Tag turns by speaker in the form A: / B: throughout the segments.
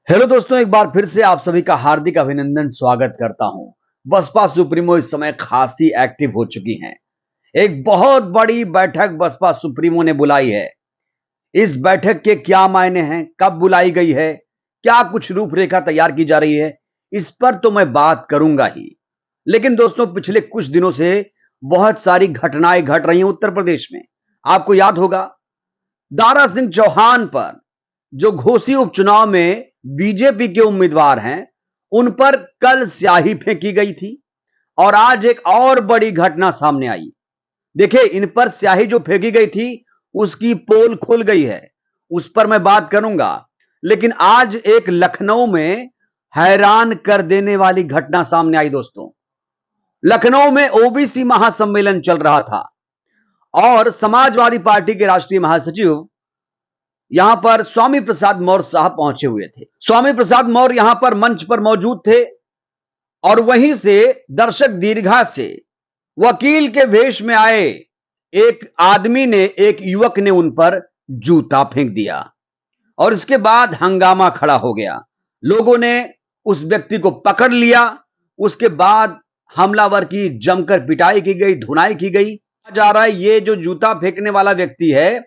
A: Hello दोस्तों, एक बार फिर से आप सभी का हार्दिक अभिनंदन स्वागत करता हूं। बसपा सुप्रीमो इस समय खासी एक्टिव हो चुकी हैं। एक बहुत बड़ी बैठक बसपा सुप्रीमो ने बुलाई है। इस बैठक के क्या मायने हैं, कब बुलाई गई है, क्या कुछ रूपरेखा तैयार की जा रही है, इस पर तो मैं बात करूंगा ही। लेकिन दोस्तों, पिछले कुछ दिनों से बहुत सारी घटनाएं घट रही हैं उत्तर प्रदेश में। आपको याद होगा, दारा सिंह चौहान पर जो घोसी उपचुनाव में बीजेपी के उम्मीदवार हैं, उन पर कल स्याही फेंकी गई थी और आज एक और बड़ी घटना सामने आई। देखिए, इन पर स्याही जो फेंकी गई थी, उसकी पोल खुल गई है। उस पर मैं बात करूंगा। लेकिन आज एक लखनऊ में हैरान कर देने वाली घटना सामने आई दोस्तों। लखनऊ में ओबीसी महासम्मेलन चल रहा था और समाजवादी पार्टी के राष्ट्रीय महासचिव यहां पर स्वामी प्रसाद मौर्य साहब पहुंचे हुए थे। स्वामी प्रसाद मौर्य यहां पर मंच पर मौजूद थे और वहीं से दर्शक दीर्घा से वकील के वेश में आए एक आदमी ने, एक युवक ने उन पर जूता फेंक दिया और इसके बाद हंगामा खड़ा हो गया। लोगों ने उस व्यक्ति को पकड़ लिया। उसके बाद हमलावर की जमकर पिटाई की गई, धुनाई की गई। जा रहा है, ये जो जूता फेंकने वाला व्यक्ति है,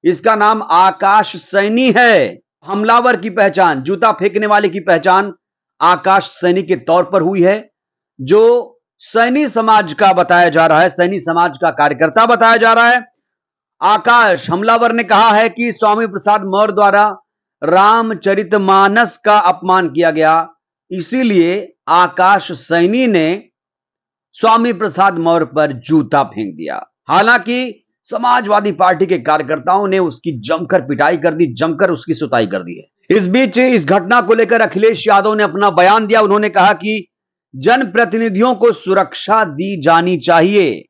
A: इसका नाम आकाश सैनी है। हमलावर की पहचान, जूता फेंकने वाले की पहचान आकाश सैनी के तौर पर हुई है, जो सैनी समाज का बताया जा रहा है, सैनी समाज का कार्यकर्ता बताया जा रहा है। आकाश, हमलावर ने कहा है कि स्वामी प्रसाद मौर्य द्वारा रामचरितमानस का अपमान किया गया, इसीलिए आकाश सैनी ने स्वामी प्रसाद मौर्य पर जूता फेंक दिया। हालांकि समाजवादी पार्टी के कार्यकर्ताओं ने उसकी जमकर पिटाई कर दी, जमकर उसकी सुताई कर दी है। इस बीच इस घटना को लेकर अखिलेश यादव ने अपना बयान दिया। उन्होंने कहा कि जनप्रतिनिधियों को सुरक्षा दी जानी चाहिए।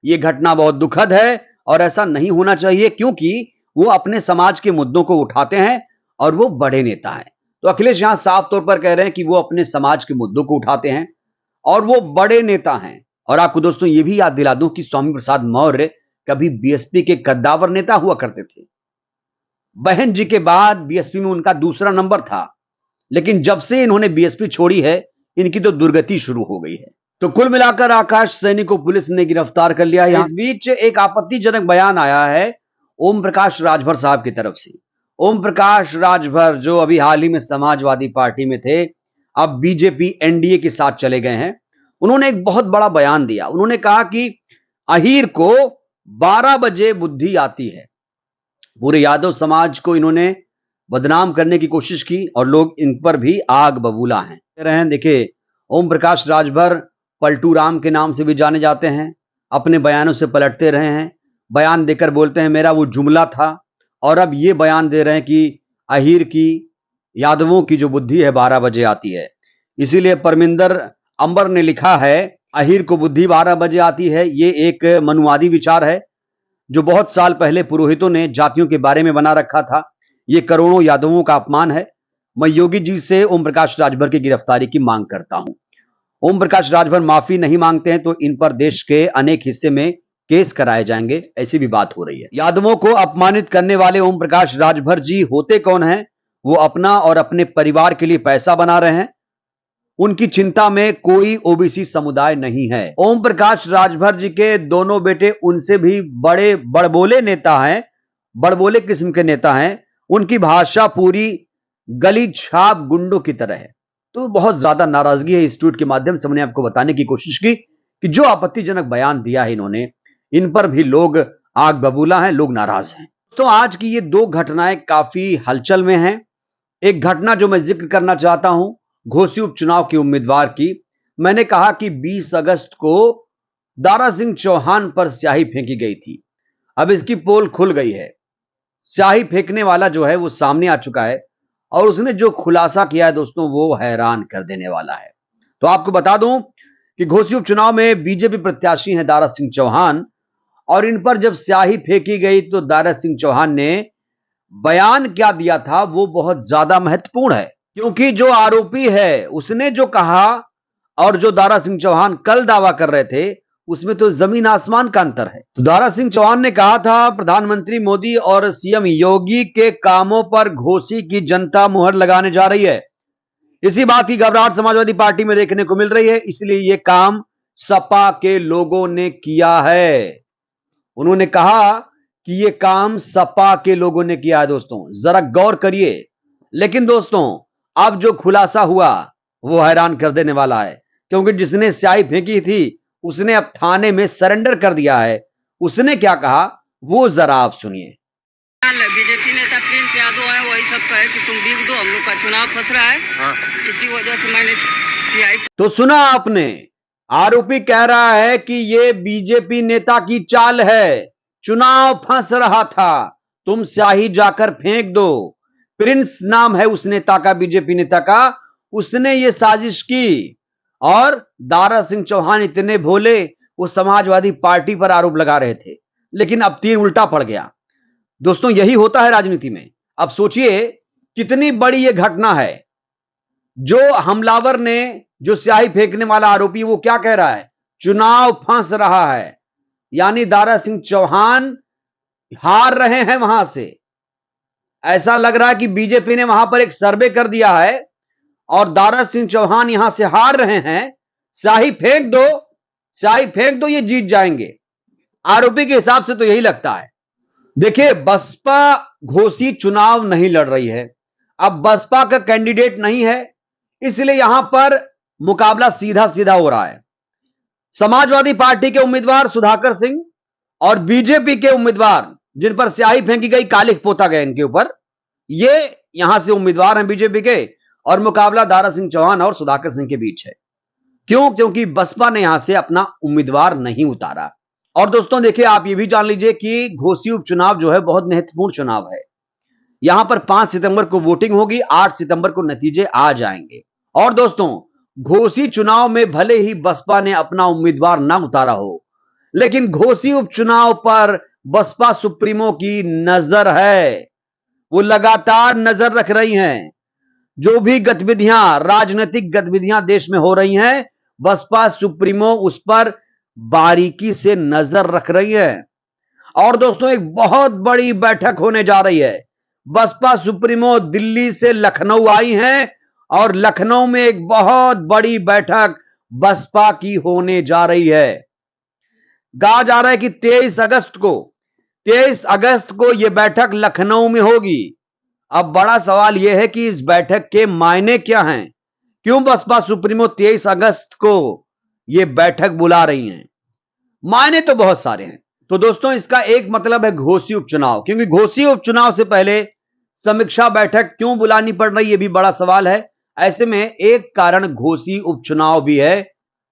A: यह घटना बहुत दुखद है और ऐसा नहीं होना चाहिए, क्योंकि वो अपने समाज के मुद्दों को उठाते हैं और वो बड़े नेता हैं। तो अखिलेश यहां साफ तौर पर कह रहे हैं कि वो अपने समाज के मुद्दों को उठाते हैं और वो बड़े नेता हैं। और आपको दोस्तों ये भी याद दिला दूं कि स्वामी प्रसाद मौर्य कभी बीएसपी के कद्दावर नेता हुआ करते थे। बहन जी के बाद बीएसपी में उनका दूसरा नंबर था, लेकिन जब से इन्होंने बीएसपी छोड़ी है, इनकी तो दुर्गति शुरू हो गई है। तो कुल मिलाकर आकाश सैनी को पुलिस ने गिरफ्तार कर लिया है। इस बीच एक आपत्तिजनक बयान आया है ओम प्रकाश राजभर साहब की तरफ से। ओम प्रकाश राजभर जो अभी हाल ही में समाजवादी पार्टी में थे, अब बीजेपी एनडीए के साथ चले गए हैं। उन्होंने एक बहुत बड़ा बयान दिया। उन्होंने कहा कि अहीर को 12 बजे बुद्धि आती है। पूरे यादव समाज को इन्होंने बदनाम करने की कोशिश की और लोग इन पर भी आग बबूला हैं। देखिए, ओम प्रकाश राजभर पलटू राम के नाम से भी जाने जाते हैं। अपने बयानों से पलटते रहे हैं। बयान देकर बोलते हैं मेरा वो जुमला था, और अब ये बयान दे रहे हैं कि अहीर की, यादवों की जो बुद्धि है 12 बजे आती है। इसीलिए परमिंदर अंबर ने लिखा है, अहीर को बुद्धि 12 बजे आती है। ये एक मनुवादी विचार है जो बहुत साल पहले पुरोहितों ने जातियों के बारे में बना रखा था। ये करोड़ों यादवों का अपमान है। मैं योगी जी से ओम प्रकाश राजभर की गिरफ्तारी की मांग करता हूं। ओम प्रकाश राजभर माफी नहीं मांगते हैं तो इन पर देश के अनेक हिस्से में केस कराए जाएंगे, ऐसी भी बात हो रही है। यादवों को अपमानित करने वाले ओम प्रकाश राजभर जी होते कौन हैं? वो अपना और अपने परिवार के लिए पैसा बना रहे हैं। उनकी चिंता में कोई ओबीसी समुदाय नहीं है। ओम प्रकाश राजभर जी के दोनों बेटे उनसे भी बड़े बड़बोले नेता हैं, बड़बोले किस्म के नेता हैं। उनकी भाषा पूरी गली छाप गुंडों की तरह है। तो बहुत ज्यादा नाराजगी है। इस ट्वीट के माध्यम से मैंने आपको बताने की कोशिश की कि जो आपत्तिजनक बयान दिया है इन्होंने, इन पर भी लोग आग बबूला हैं, लोग नाराज हैं। तो आज की ये दो घटनाएं काफी हलचल में हैं। एक घटना जो मैं जिक्र करना चाहता हूं, घोसी उपचुनाव के उम्मीदवार की। मैंने कहा कि 20 अगस्त को दारा सिंह चौहान पर स्याही फेंकी गई थी। अब इसकी पोल खुल गई है। स्याही फेंकने वाला जो है वो सामने आ चुका है और उसने जो खुलासा किया है दोस्तों, वो हैरान कर देने वाला है। तो आपको बता दूं कि घोसी उपचुनाव में बीजेपी प्रत्याशी हैं दारा सिंह चौहान, और इन पर जब स्याही फेंकी गई तो दारा सिंह चौहान ने बयान क्या दिया था वो बहुत ज्यादा महत्वपूर्ण है, क्योंकि जो आरोपी है उसने जो कहा और जो दारा सिंह चौहान कल दावा कर रहे थे उसमें तो जमीन आसमान का अंतर है। तो दारा सिंह चौहान ने कहा था, प्रधानमंत्री मोदी और सीएम योगी के कामों पर घोसी की जनता मुहर लगाने जा रही है। इसी बात की घबराहट समाजवादी पार्टी में देखने को मिल रही है, इसलिए यह काम सपा के लोगों ने किया है। उन्होंने कहा कि यह काम सपा के लोगों ने किया है। दोस्तों जरा गौर करिए। लेकिन दोस्तों अब जो खुलासा हुआ वो हैरान कर देने वाला है, क्योंकि जिसने स्याही फेंकी थी उसने अब थाने में सरेंडर कर दिया है। उसने क्या कहा वो जरा आप सुनिए।
B: बीजेपी नेता प्रिंस यादव है, वही सब कहे कि तुम लिख दो, हम लोग का चुनाव फंस रहा है। हाँ। इसी वजह से मैंने सीआई।
A: तो सुना आपने, आरोपी कह रहा है कि ये बीजेपी नेता की चाल है, चुनाव फंस रहा था, तुम स्याही जाकर फेंक दो। प्रिंस नाम है उस नेता का, बीजेपी नेता का, उसने ये साजिश की। और दारा सिंह चौहान इतने भोले, वो समाजवादी पार्टी पर आरोप लगा रहे थे, लेकिन अब तीर उल्टा पड़ गया। दोस्तों यही होता है राजनीति में। अब सोचिए कितनी बड़ी यह घटना है। जो हमलावर ने, जो स्याही फेंकने वाला आरोपी, वो क्या कह रहा है, चुनाव फंस रहा है, यानी दारा सिंह चौहान हार रहे हैं वहां से। ऐसा लग रहा है कि बीजेपी ने वहां पर एक सर्वे कर दिया है और दारा सिंह चौहान यहां से हार रहे हैं, स्याही फेंक दो, स्याही फेंक दो, ये जीत जाएंगे। आरोपी के हिसाब से तो यही लगता है। देखिए बसपा घोसी चुनाव नहीं लड़ रही है, अब बसपा का कैंडिडेट नहीं है, इसलिए यहां पर मुकाबला सीधा सीधा हो रहा है। समाजवादी पार्टी के उम्मीदवार सुधाकर सिंह और बीजेपी के उम्मीदवार, जिन पर स्याही फेंकी गई, कालिख पोता गया इनके ऊपर, ये यहां से उम्मीदवार हैं बीजेपी के, और मुकाबला दारा सिंह चौहान और सुधाकर सिंह के बीच है। क्यों? क्योंकि बसपा ने यहां से अपना उम्मीदवार नहीं उतारा। और दोस्तों देखिए, आप ये भी जान लीजिए कि घोसी उपचुनाव जो है बहुत महत्वपूर्ण चुनाव है। यहां पर 5 सितंबर को वोटिंग होगी, 8 सितंबर को नतीजे आ जाएंगे। और दोस्तों घोसी चुनाव में भले ही बसपा ने अपना उम्मीदवार ना उतारा हो, लेकिन घोसी उपचुनाव पर बसपा सुप्रीमो की नजर है, वो लगातार नजर रख रही हैं। जो भी गतिविधियां, राजनीतिक गतिविधियां देश में हो रही हैं, बसपा सुप्रीमो उस पर बारीकी से नजर रख रही है। और दोस्तों एक बहुत बड़ी बैठक होने जा रही है। बसपा सुप्रीमो दिल्ली से लखनऊ आई हैं और लखनऊ में एक बहुत बड़ी बैठक बसपा की होने जा रही है। कहा जा रहा है कि 23 अगस्त को यह बैठक लखनऊ में होगी। अब बड़ा सवाल यह है कि इस बैठक के मायने क्या हैं? क्यों बसपा सुप्रीमो 23 अगस्त को यह बैठक बुला रही हैं? मायने तो बहुत सारे हैं। तो दोस्तों इसका एक मतलब है घोसी उपचुनाव, क्योंकि घोसी उपचुनाव से पहले समीक्षा बैठक क्यों बुलानी पड़ रही है, यह भी बड़ा सवाल है। ऐसे में एक कारण घोसी उपचुनाव भी है,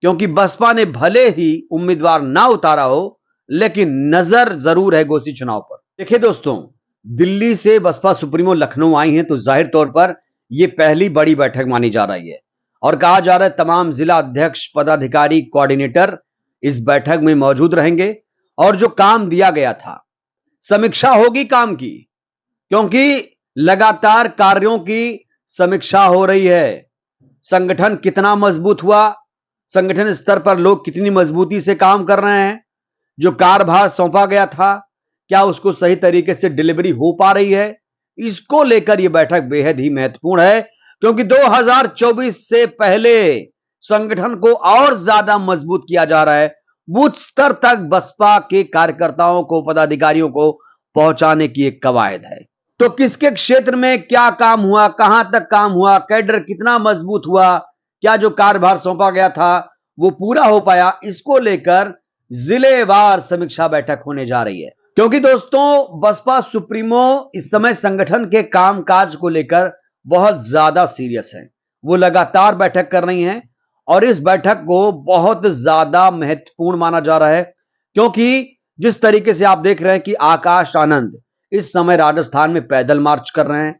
A: क्योंकि बसपा ने भले ही उम्मीदवार ना उतारा हो, लेकिन नजर जरूर है घोसी चुनाव पर। देखिए दोस्तों, दिल्ली से बसपा सुप्रीमो लखनऊ आई हैं, तो जाहिर तौर पर यह पहली बड़ी बैठक मानी जा रही है। और कहा जा रहा है तमाम जिला अध्यक्ष, पदाधिकारी, कोऑर्डिनेटर इस बैठक में मौजूद रहेंगे और जो काम दिया गया था, समीक्षा होगी काम की, क्योंकि लगातार कार्यों की समीक्षा हो रही है। संगठन कितना मजबूत हुआ, संगठन स्तर पर लोग कितनी मजबूती से काम कर रहे हैं, जो कार्यभार सौंपा गया था क्या उसको सही तरीके से डिलीवरी हो पा रही है, इसको लेकर यह बैठक बेहद ही महत्वपूर्ण है। क्योंकि 2024 से पहले संगठन को और ज्यादा मजबूत किया जा रहा है, बूथ स्तर तक बसपा के कार्यकर्ताओं को, पदाधिकारियों को पहुंचाने की एक कवायद है। तो किसके क्षेत्र में क्या काम हुआ, कहां तक काम हुआ, कैडर कितना मजबूत हुआ, क्या जो कार्यभार सौंपा गया था वो पूरा हो पाया, इसको लेकर जिलेवार समीक्षा बैठक होने जा रही है। क्योंकि दोस्तों बसपा सुप्रीमो इस समय संगठन के कामकाज को लेकर बहुत ज्यादा सीरियस है। वो लगातार बैठक कर रही हैं और इस बैठक को बहुत ज्यादा महत्वपूर्ण माना जा रहा है, क्योंकि जिस तरीके से आप देख रहे हैं कि आकाश आनंद इस समय राजस्थान में पैदल मार्च कर रहे हैं,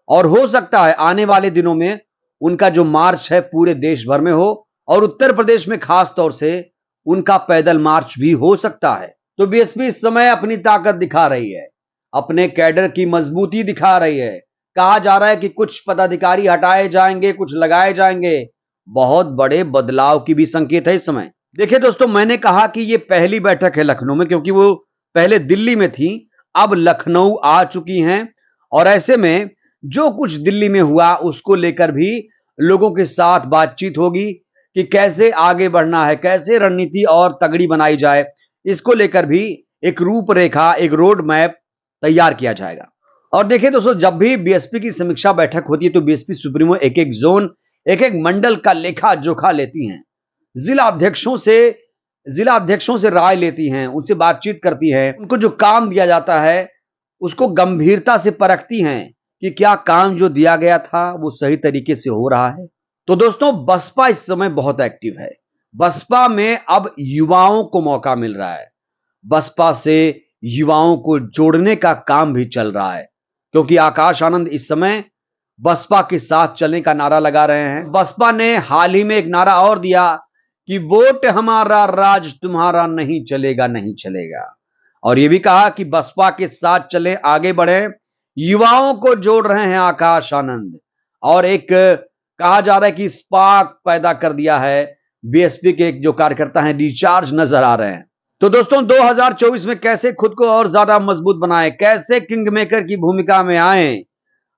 A: और हो सकता है आने वाले दिनों में उनका जो मार्च है पूरे देश भर में हो, और उत्तर प्रदेश में खास तौर से उनका पैदल मार्च भी हो सकता है। तो बीएसपी इस समय अपनी ताकत दिखा रही है, अपने कैडर की मजबूती दिखा रही है। कहा जा रहा है कि कुछ पदाधिकारी हटाए जाएंगे, कुछ लगाए जाएंगे। बहुत बड़े बदलाव की भी संकेत है इस समय। देखिए दोस्तों, मैंने कहा कि ये पहली बैठक है लखनऊ में, क्योंकि वो पहले दिल्ली में थी, अब लखनऊ आ चुकी हैं और ऐसे में जो कुछ दिल्ली में हुआ उसको लेकर भी लोगों के साथ बातचीत होगी कि कैसे आगे बढ़ना है, कैसे रणनीति और तगड़ी बनाई जाए। इसको लेकर भी एक रूपरेखा, एक रोड मैप तैयार किया जाएगा। और देखिए दोस्तों, जब भी बीएसपी की समीक्षा बैठक होती है तो बीएसपी सुप्रीमो एक-एक जोन, एक-एक मंडल का लेखा जोखा लेती हैं। जिला अध्यक्षों से राय लेती हैं, उनसे बातचीत करती हैं, उनको जो काम दिया जाता है उसको गंभीरता से परखती हैं कि क्या काम जो दिया गया था वो सही तरीके से हो रहा है। तो दोस्तों, बसपा इस समय बहुत एक्टिव है। बसपा में अब युवाओं को मौका मिल रहा है। बसपा से युवाओं को जोड़ने का काम भी चल रहा है, क्योंकि आकाश आनंद इस समय बसपा के साथ चलने का नारा लगा रहे हैं। बसपा ने हाल ही में एक नारा और दिया कि वोट हमारा, राज तुम्हारा, नहीं चलेगा, नहीं चलेगा। और यह भी कहा कि बसपा के साथ चले, आगे बढ़े। युवाओं को जोड़ रहे हैं आकाश आनंद। और एक कहा जा रहा है कि स्पार्क पैदा कर दिया है। बीएसपी के एक जो कार्यकर्ता हैं रिचार्ज नजर आ रहे हैं। तो दोस्तों, 2024 में कैसे खुद को और ज्यादा मजबूत बनाएं, कैसे किंग मेकर की भूमिका में आए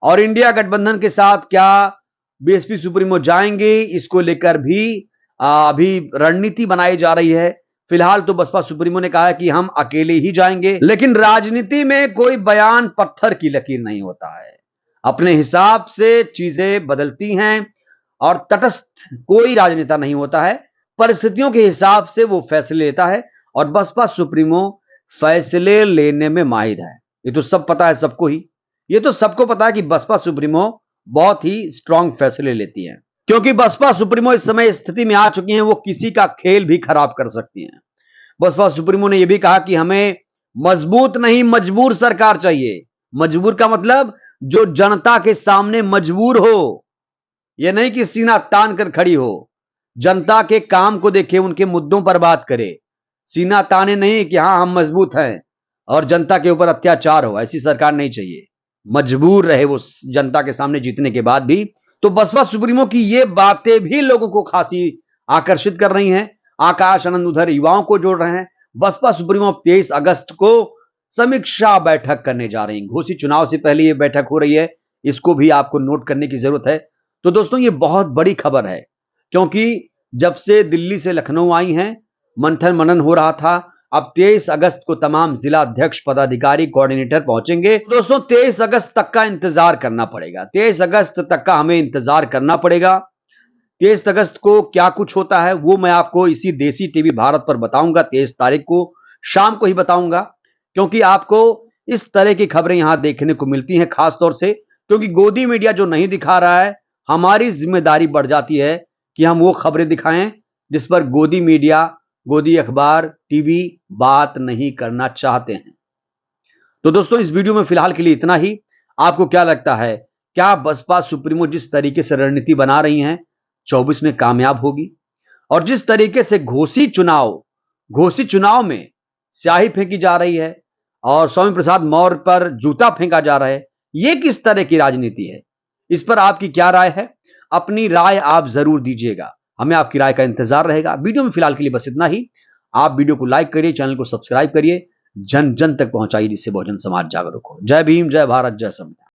A: और इंडिया गठबंधन के साथ क्या बीएसपी सुप्रीमो जाएंगे, इसको लेकर भी अभी रणनीति बनाई जा रही है। फिलहाल तो बसपा सुप्रीमो ने कहा है कि हम अकेले ही जाएंगे, लेकिन राजनीति में कोई बयान पत्थर की लकीर नहीं होता है। अपने हिसाब से चीजें बदलती हैं और तटस्थ कोई राजनेता नहीं होता है। परिस्थितियों के हिसाब से वो फैसले लेता है और बसपा सुप्रीमो फैसले लेने में माहिर है। ये तो सब पता है सबको ही। ये तो सबको पता है कि बसपा सुप्रीमो बहुत ही स्ट्रांग फैसले लेती है, क्योंकि बसपा सुप्रीमो इस समय स्थिति में आ चुकी हैं, वो किसी का खेल भी खराब कर सकती हैं। बसपा सुप्रीमो ने यह भी कहा कि हमें मजबूत नहीं मजबूर सरकार चाहिए। मजबूर का मतलब जो जनता के सामने मजबूर हो, यह नहीं कि सीना तान कर खड़ी हो, जनता के काम को देखे, उनके मुद्दों पर बात करे। सीना ताने नहीं कि हां हम मजबूत हैं और जनता के ऊपर अत्याचार हो, ऐसी सरकार नहीं चाहिए। मजबूर रहे वो जनता के सामने जीतने के बाद भी। तो बसपा सुप्रीमो की ये बातें भी लोगों को खासी आकर्षित कर रही हैं। आकाश आनंद उधर युवाओं को जोड़ रहे हैं। बसपा सुप्रीमो 23 अगस्त को समीक्षा बैठक करने जा रही हैं। घोषित चुनाव से पहले यह बैठक हो रही है, इसको भी आपको नोट करने की जरूरत है। तो दोस्तों, ये बहुत बड़ी खबर है, क्योंकि जब से दिल्ली से लखनऊ आई हैं, मंथन मनन हो रहा था। अब 23 अगस्त को तमाम जिला अध्यक्ष, पदाधिकारी, कोऑर्डिनेटर पहुंचेंगे। दोस्तों, 23 अगस्त तक का इंतजार करना पड़ेगा। 23 अगस्त तक का हमें इंतजार करना पड़ेगा। 23 अगस्त को क्या कुछ होता है वो मैं आपको इसी देसी टीवी भारत पर बताऊंगा। 23 तारीख को शाम को ही बताऊंगा, क्योंकि आपको इस तरह की खबरें यहां देखने को मिलती हैं, खासतौर से क्योंकि गोदी मीडिया जो नहीं दिखा रहा है, हमारी जिम्मेदारी बढ़ जाती है कि हम वो खबरें दिखाएं जिस पर गोदी मीडिया, गोदी अखबार, टीवी बात नहीं करना चाहते हैं। तो दोस्तों, इस वीडियो में फिलहाल के लिए इतना ही। आपको क्या लगता है, क्या बसपा सुप्रीमो जिस तरीके से रणनीति बना रही हैं 24 में कामयाब होगी? और जिस तरीके से घोषित चुनाव में स्याही फेंकी जा रही है और स्वामी प्रसाद मौर्य पर जूता फेंका जा रहा है, यह किस तरह की राजनीति है? इस पर आपकी क्या राय है? अपनी राय आप जरूर दीजिएगा, हमें आपकी राय का इंतजार रहेगा। वीडियो में फिलहाल के लिए बस इतना ही। आप वीडियो को लाइक करिए, चैनल को सब्सक्राइब करिए, जन जन तक पहुंचाइए, जिससे बहुजन समाज जागरूक हो। जय भीम, जय भारत, जय संविधान।